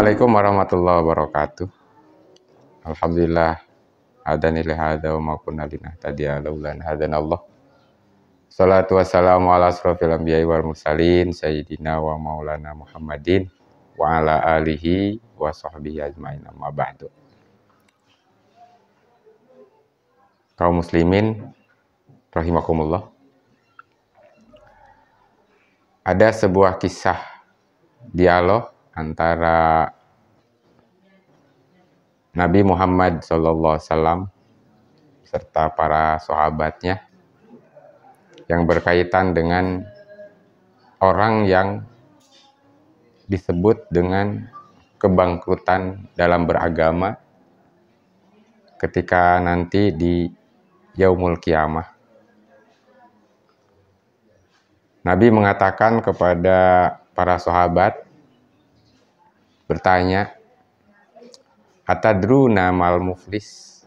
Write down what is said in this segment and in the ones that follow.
Assalamualaikum warahmatullahi wabarakatuh. Alhamdulillah hadani li hadza wa ma kunna linahtadiya laula an hadanallah. Shalatu wassalamu ala asrofil anbiya'i wal mursalin sayyidina wa maulana Muhammadin wa ala alihi wa sahbihi ajmain, amma ba'du. Kaum muslimin rahimakumullah. Ada sebuah kisah dialog antara Nabi Muhammad SAW serta para sahabatnya yang berkaitan dengan orang yang disebut dengan kebangkrutan dalam beragama ketika nanti di Yaumul Qiyamah. Nabi mengatakan kepada para sahabat, bertanya, atadruna mal muflis?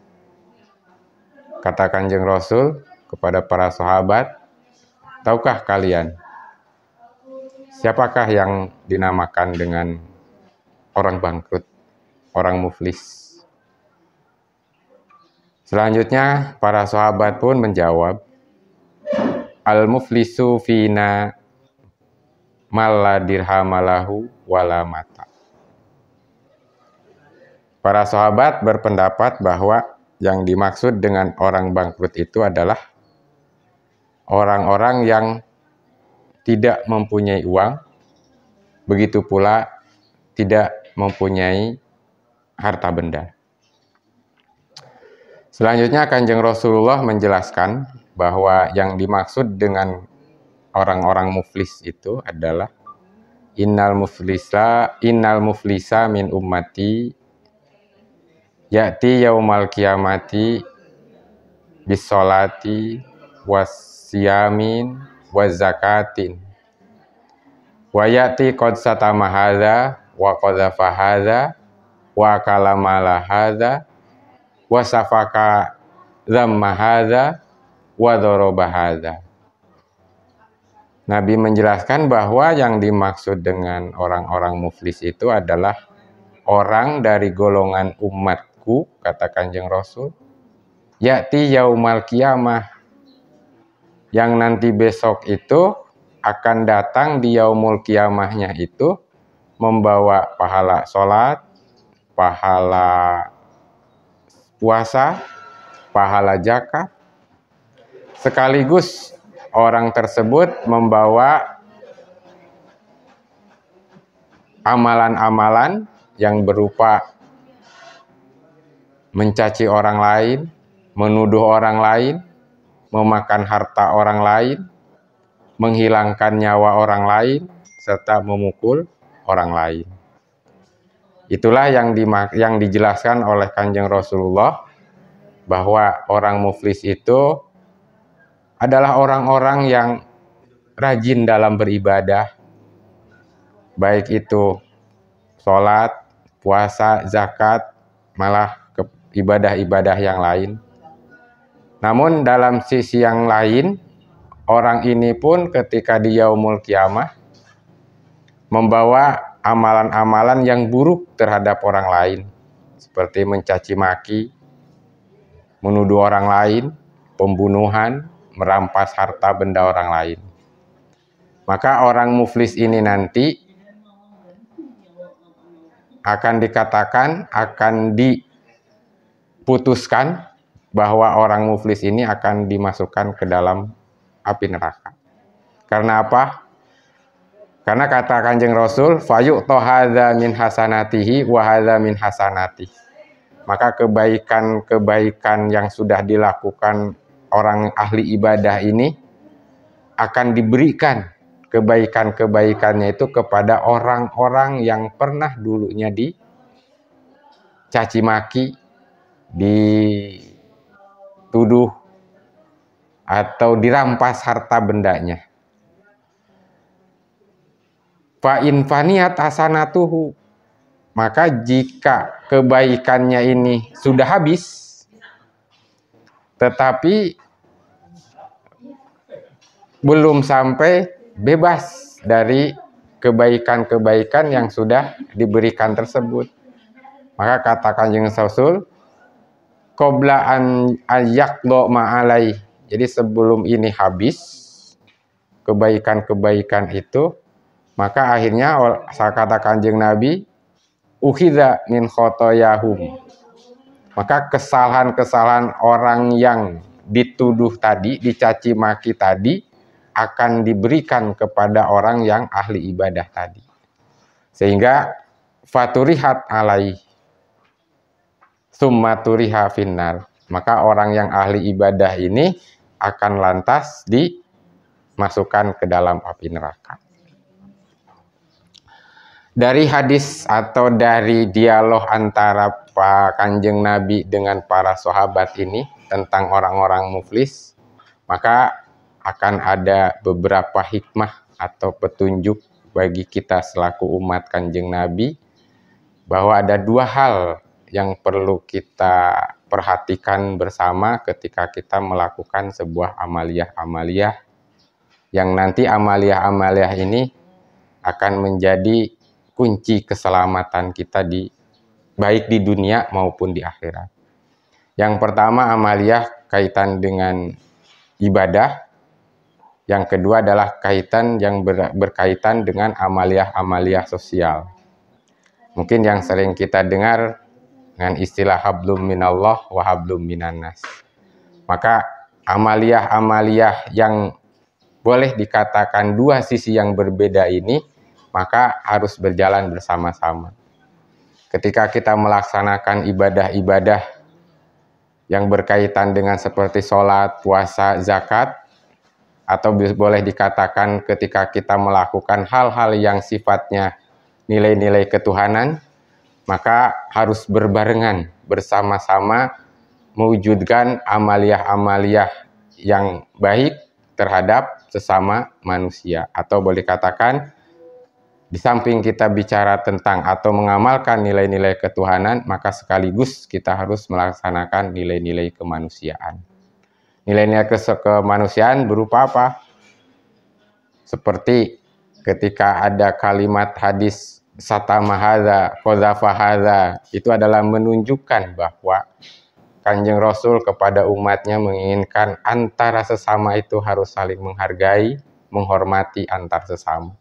Kata Kanjeng Rasul kepada para sahabat, tahukah kalian siapakah yang dinamakan dengan orang bangkrut, orang muflis? Selanjutnya para sahabat pun menjawab, al-muflisu fina malla dirhamalahu wala mata. Para sahabat berpendapat bahwa yang dimaksud dengan orang bangkrut itu adalah orang-orang yang tidak mempunyai uang, begitu pula tidak mempunyai harta benda. Selanjutnya Kanjeng Rasulullah menjelaskan bahwa yang dimaksud dengan orang-orang muflis itu adalah innal muflisa min ummati ya'ti yaumal qiyamati bisolati wasyamin wazakatin wa ya'ti qad satama hadza wa qadhafa hadza wa kalamala hadza wa safaka dhamma hadza wa daraba hadza. Nabi menjelaskan bahwa yang dimaksud dengan orang-orang muflis itu adalah orang dari golongan umatku, kata Kanjeng Rasul, ya'ti yaumal qiyamah, yang nanti besok itu akan datang di yaumul qiyamahnya itu membawa pahala sholat, pahala puasa, pahala zakat, sekaligus orang tersebut membawa amalan-amalan yang berupa mencaci orang lain, menuduh orang lain, memakan harta orang lain, menghilangkan nyawa orang lain, serta memukul orang lain. Itulah yang dijelaskan oleh Kanjeng Rasulullah, bahwa orang muflis itu adalah orang-orang yang rajin dalam beribadah, baik itu sholat, puasa, zakat, malah ibadah-ibadah yang lain. Namun dalam sisi yang lain, orang ini pun ketika di yaumul qiyamah membawa amalan-amalan yang buruk terhadap orang lain, seperti mencaci maki, menuduh orang lain, pembunuhan, merampas harta benda orang lain. Maka orang muflis ini nanti akan dikatakan, akan diputuskan bahwa orang muflis ini akan dimasukkan ke dalam api neraka. Karena apa? Karena kata Kanjeng Rasul, fayu'ta hadza min hasanatihi wa hadza min hasanati. Maka kebaikan-kebaikan yang sudah dilakukan orang ahli ibadah ini akan diberikan kebaikan-kebaikannya itu kepada orang-orang yang pernah dulunya dicaci maki, dituduh, atau dirampas harta bendanya. Fa in faniyat hasanatuhu, maka jika kebaikannya ini sudah habis, tetapi belum sampai bebas dari kebaikan-kebaikan yang sudah diberikan tersebut. Maka kata Kanjeng Rasul, qabla an yaqdo ma'alai. Jadi sebelum ini habis kebaikan-kebaikan itu, maka akhirnya kata Kanjeng Nabi, ukhidha min khotoyahum. Maka kesalahan-kesalahan orang yang dituduh tadi, dicaci maki tadi, akan diberikan kepada orang yang ahli ibadah tadi. Sehingga faturihat alai summa turiha finnar. Maka orang yang ahli ibadah ini akan lantas dimasukkan ke dalam api neraka. Dari hadis atau dari dialog antara Pak Kanjeng Nabi dengan para sahabat ini tentang orang-orang muflis, maka akan ada beberapa hikmah atau petunjuk bagi kita selaku umat Kanjeng Nabi, bahwa ada dua hal yang perlu kita perhatikan bersama ketika kita melakukan sebuah amaliyah-amaliyah, yang nanti amaliyah-amaliyah ini akan menjadi kunci keselamatan kita baik di dunia maupun di akhirat. Yang pertama, amaliyah kaitan dengan ibadah. Yang kedua adalah kaitan yang berkaitan dengan amaliyah-amaliyah sosial. Mungkin yang sering kita dengar dengan istilah hablum minallah wa hablum minannas. Maka amaliyah-amaliyah yang boleh dikatakan dua sisi yang berbeda ini, maka harus berjalan bersama-sama. Ketika kita melaksanakan ibadah-ibadah yang berkaitan dengan seperti sholat, puasa, zakat, atau boleh dikatakan ketika kita melakukan hal-hal yang sifatnya nilai-nilai ketuhanan, maka harus berbarengan bersama-sama mewujudkan amaliyah-amaliyah yang baik terhadap sesama manusia. Atau boleh katakan, di samping kita bicara tentang atau mengamalkan nilai-nilai ketuhanan, maka sekaligus kita harus melaksanakan nilai-nilai kemanusiaan. Nilai-nilai kemanusiaan berupa apa? Seperti ketika ada kalimat hadis satama hadza, qadzafa hadza, itu adalah menunjukkan bahwa Kanjeng Rasul kepada umatnya menginginkan antara sesama itu harus saling menghargai, menghormati antar sesama,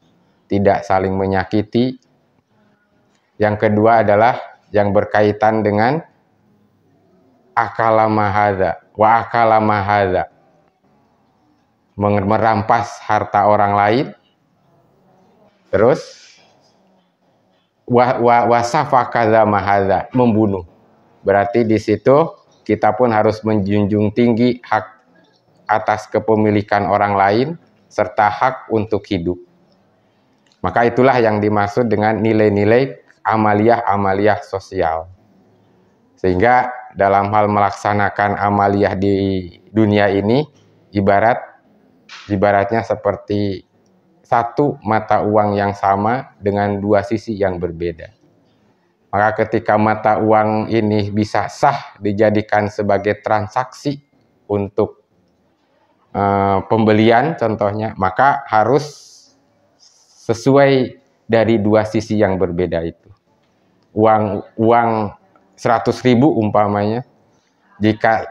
tidak saling menyakiti. Yang kedua adalah yang berkaitan dengan akala mahadza wa akala mahadza, merampas harta orang lain. Terus wasafa kaza mahadza, membunuh. Berarti di situ kita pun harus menjunjung tinggi hak atas kepemilikan orang lain serta hak untuk hidup. Maka itulah yang dimaksud dengan nilai-nilai amaliyah-amaliyah sosial. Sehingga dalam hal melaksanakan amaliyah di dunia ini, ibaratnya seperti satu mata uang yang sama dengan dua sisi yang berbeda. Maka ketika mata uang ini bisa sah dijadikan sebagai transaksi untuk pembelian contohnya, maka harus sesuai dari dua sisi yang berbeda itu. Uang 100.000 umpamanya, jika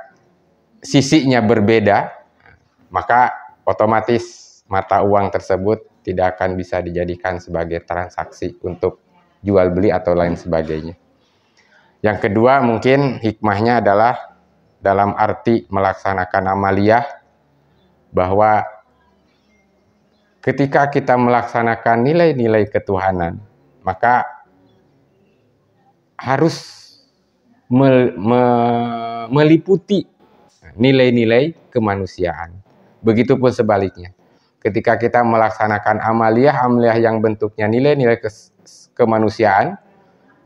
sisinya berbeda, maka otomatis mata uang tersebut tidak akan bisa dijadikan sebagai transaksi untuk jual beli atau lain sebagainya. Yang kedua, mungkin hikmahnya adalah dalam arti melaksanakan amaliyah, bahwa ketika kita melaksanakan nilai-nilai ketuhanan, maka harus meliputi nilai-nilai kemanusiaan. Begitupun sebaliknya. Ketika kita melaksanakan amaliyah yang bentuknya nilai-nilai kemanusiaan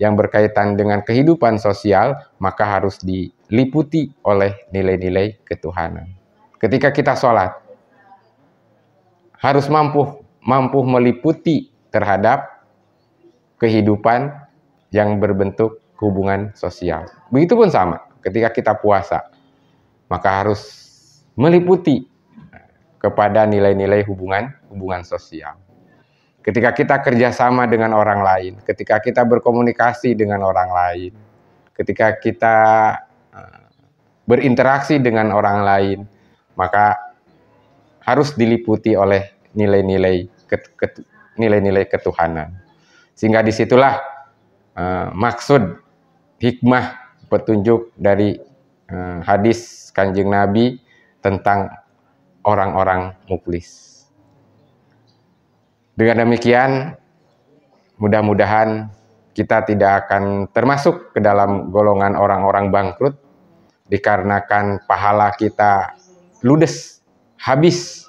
yang berkaitan dengan kehidupan sosial, maka harus diliputi oleh nilai-nilai ketuhanan. Ketika kita sholat, harus mampu meliputi terhadap kehidupan yang berbentuk hubungan sosial. Begitupun sama, ketika kita puasa, maka harus meliputi kepada nilai-nilai hubungan sosial. ketika kita kerjasama dengan orang lain, ketika kita berkomunikasi dengan orang lain, ketika kita berinteraksi dengan orang lain, maka harus diliputi oleh nilai-nilai ketuhanan. Sehingga disitulah maksud hikmah petunjuk dari hadis Kanjeng Nabi tentang orang-orang muflis. Dengan demikian, mudah-mudahan kita tidak akan termasuk ke dalam golongan orang-orang bangkrut dikarenakan pahala kita ludes, habis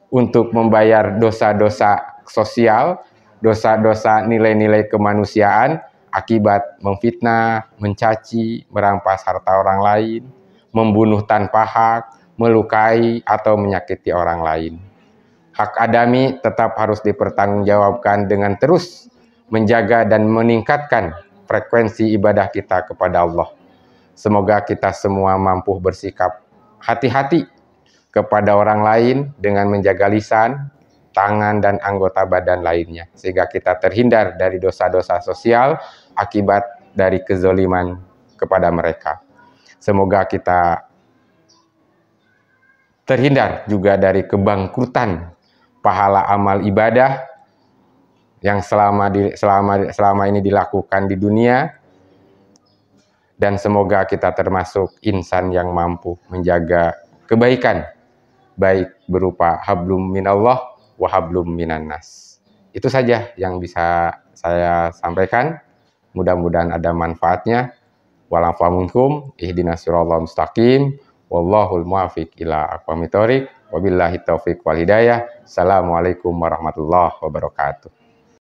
untuk membayar dosa-dosa sosial, dosa-dosa nilai-nilai kemanusiaan akibat memfitnah, mencaci, merampas harta orang lain, membunuh tanpa hak, melukai atau menyakiti orang lain. Hak adami tetap harus dipertanggungjawabkan dengan terus menjaga dan meningkatkan frekuensi ibadah kita kepada Allah. Semoga kita semua mampu bersikap hati-hati kepada orang lain dengan menjaga lisan, tangan, dan anggota badan lainnya. Sehingga kita terhindar dari dosa-dosa sosial akibat dari kezoliman kepada mereka. Semoga kita terhindar juga dari kebangkrutan pahala amal ibadah yang selama ini dilakukan di dunia, dan semoga kita termasuk insan yang mampu menjaga kebaikan, baik berupa hablum minallah wa hablum minannas. Itu saja yang bisa saya sampaikan. Mudah-mudahan ada manfaatnya. Wa'alafu minkum ihdinas siratal mustaqim. Wallahul muwaffiq ila aqwamit thoriq. Wabillahi taufiq wal hidayah. Assalamualaikum warahmatullahi wabarakatuh.